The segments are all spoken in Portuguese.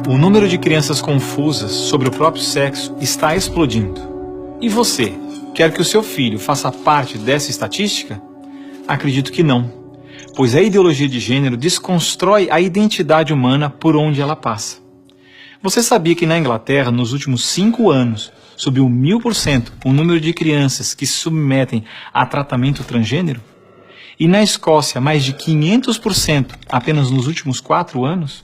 O número de crianças confusas sobre o próprio sexo está explodindo. E você, quer que o seu filho faça parte dessa estatística? Acredito que não, pois a ideologia de gênero desconstrói a identidade humana por onde ela passa. Você sabia que na Inglaterra, nos últimos 5 anos, subiu 1000% o número de crianças que se submetem a tratamento transgênero? E na Escócia, mais de 500% apenas nos últimos 4 anos?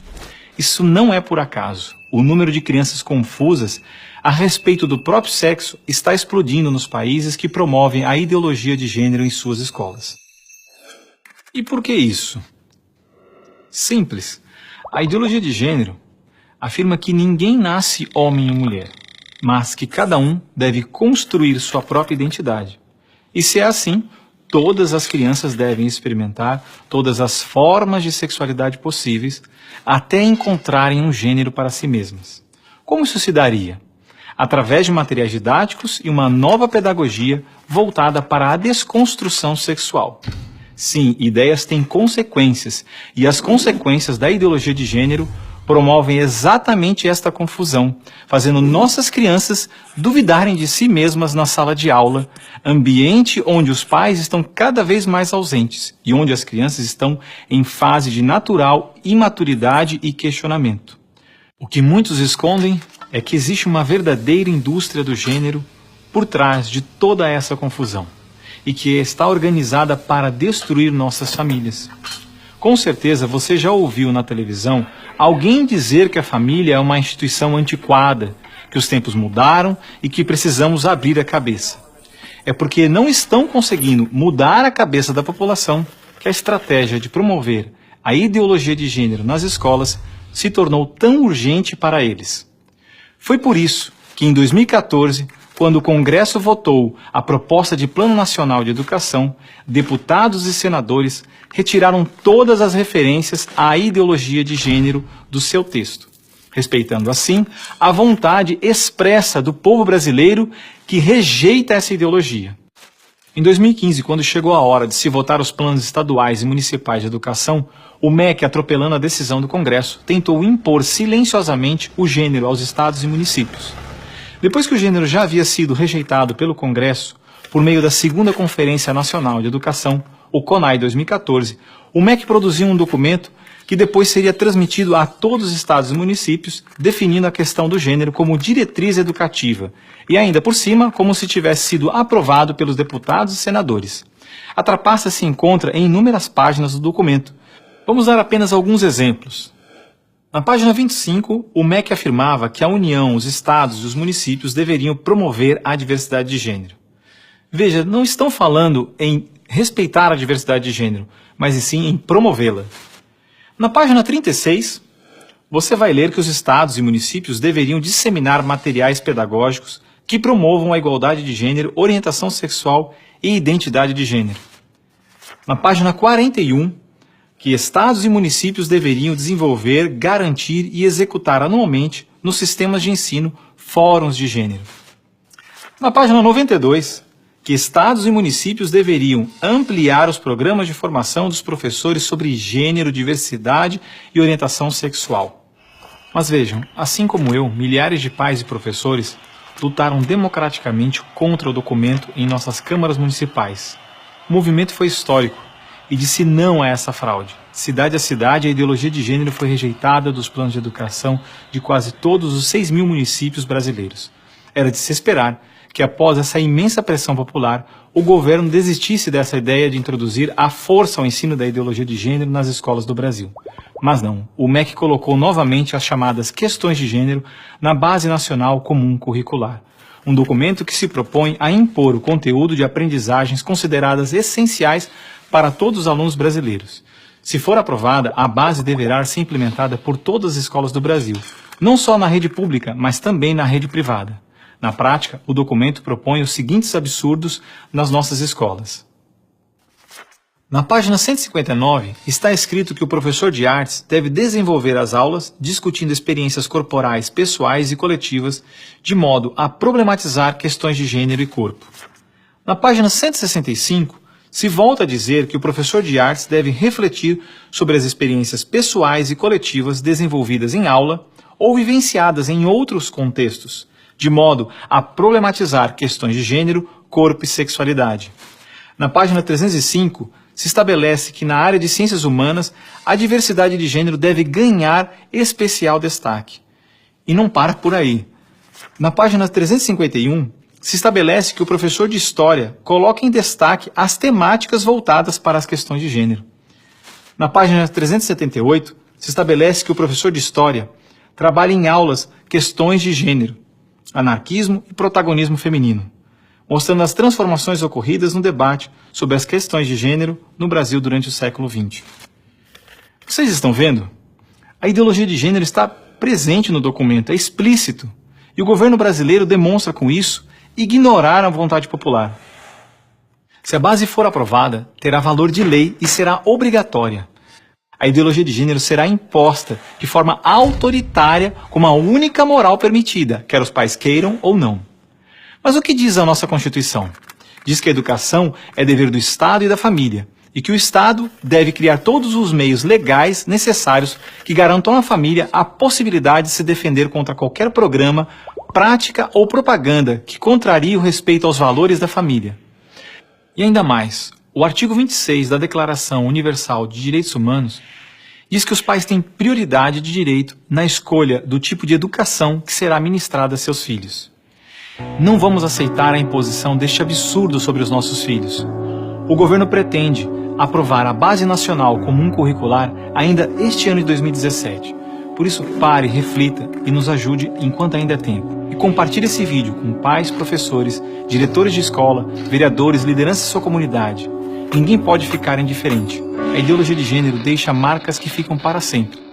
Isso não é por acaso. O número de crianças confusas a respeito do próprio sexo está explodindo nos países que promovem a ideologia de gênero em suas escolas. E por que isso? Simples. A ideologia de gênero afirma que ninguém nasce homem ou mulher, mas que cada um deve construir sua própria identidade. E se é assim, todas as crianças devem experimentar todas as formas de sexualidade possíveis até encontrarem um gênero para si mesmas. Como isso se daria? Através de materiais didáticos e uma nova pedagogia voltada para a desconstrução sexual. Sim, ideias têm consequências, e as consequências da ideologia de gênero promovem exatamente esta confusão, fazendo nossas crianças duvidarem de si mesmas na sala de aula, ambiente onde os pais estão cada vez mais ausentes e onde as crianças estão em fase de natural imaturidade e questionamento. O que muitos escondem é que existe uma verdadeira indústria do gênero por trás de toda essa confusão e que está organizada para destruir nossas famílias. Com certeza você já ouviu na televisão alguém dizer que a família é uma instituição antiquada, que os tempos mudaram e que precisamos abrir a cabeça. É porque não estão conseguindo mudar a cabeça da população que a estratégia de promover a ideologia de gênero nas escolas se tornou tão urgente para eles. Foi por isso que em 2014, quando o Congresso votou a proposta de Plano Nacional de Educação, deputados e senadores retiraram todas as referências à ideologia de gênero do seu texto, respeitando assim a vontade expressa do povo brasileiro que rejeita essa ideologia. Em 2015, quando chegou a hora de se votar os planos estaduais e municipais de educação, o MEC, atropelando a decisão do Congresso, tentou impor silenciosamente o gênero aos estados e municípios. Depois que o gênero já havia sido rejeitado pelo Congresso, por meio da segunda Conferência Nacional de Educação, o CONAE 2014, o MEC produziu um documento que depois seria transmitido a todos os estados e municípios, definindo a questão do gênero como diretriz educativa, e ainda por cima, como se tivesse sido aprovado pelos deputados e senadores. A trapaça se encontra em inúmeras páginas do documento. Vamos dar apenas alguns exemplos. Na página 25, o MEC afirmava que a União, os estados e os municípios deveriam promover a diversidade de gênero. Veja, não estão falando em respeitar a diversidade de gênero, mas sim em promovê-la. Na página 36, você vai ler que os estados e municípios deveriam disseminar materiais pedagógicos que promovam a igualdade de gênero, orientação sexual e identidade de gênero. Na página 41, que estados e municípios deveriam desenvolver, garantir e executar anualmente nos sistemas de ensino fóruns de gênero. Na página 92, que estados e municípios deveriam ampliar os programas de formação dos professores sobre gênero, diversidade e orientação sexual. Mas vejam, assim como eu, milhares de pais e professores lutaram democraticamente contra o documento em nossas câmaras municipais. O movimento foi histórico e disse não a essa fraude. Cidade a cidade, a ideologia de gênero foi rejeitada dos planos de educação de quase todos os 6.000 municípios brasileiros. Era de se esperar que após essa imensa pressão popular, o governo desistisse dessa ideia de introduzir à força o ensino da ideologia de gênero nas escolas do Brasil. Mas não, o MEC colocou novamente as chamadas questões de gênero na Base Nacional Comum Curricular, um documento que se propõe a impor o conteúdo de aprendizagens consideradas essenciais para todos os alunos brasileiros. Se for aprovada, a base deverá ser implementada por todas as escolas do Brasil, não só na rede pública, mas também na rede privada. Na prática, o documento propõe os seguintes absurdos nas nossas escolas. Na página 159, está escrito que o professor de artes deve desenvolver as aulas discutindo experiências corporais, pessoais e coletivas, de modo a problematizar questões de gênero e corpo. Na página 165, se volta a dizer que o professor de artes deve refletir sobre as experiências pessoais e coletivas desenvolvidas em aula, ou vivenciadas em outros contextos, de modo a problematizar questões de gênero, corpo e sexualidade. Na página 305, se estabelece que na área de ciências humanas, a diversidade de gênero deve ganhar especial destaque. E não para por aí. Na página 351, se estabelece que o professor de História coloca em destaque as temáticas voltadas para as questões de gênero. Na página 378, se estabelece que o professor de História trabalha em aulas questões de gênero, anarquismo e protagonismo feminino, mostrando as transformações ocorridas no debate sobre as questões de gênero no Brasil durante o século XX. Vocês estão vendo? A ideologia de gênero está presente no documento, é explícito, e o governo brasileiro demonstra com isso ignorar a vontade popular. Se a base for aprovada, terá valor de lei e será obrigatória. A ideologia de gênero será imposta de forma autoritária como a única moral permitida, quer os pais queiram ou não. Mas o que diz a nossa Constituição? Diz que a educação é dever do Estado e da família, e que o Estado deve criar todos os meios legais necessários que garantam à família a possibilidade de se defender contra qualquer programa, prática ou propaganda que contrarie o respeito aos valores da família. E ainda mais, o artigo 26 da Declaração Universal de Direitos Humanos diz que os pais têm prioridade de direito na escolha do tipo de educação que será ministrada a seus filhos. Não vamos aceitar a imposição deste absurdo sobre os nossos filhos. O governo pretende aprovar a Base Nacional Comum Curricular ainda este ano de 2017. Por isso, pare, reflita e nos ajude enquanto ainda é tempo. E compartilhe esse vídeo com pais, professores, diretores de escola, vereadores, lideranças da sua comunidade. Ninguém pode ficar indiferente. A ideologia de gênero deixa marcas que ficam para sempre.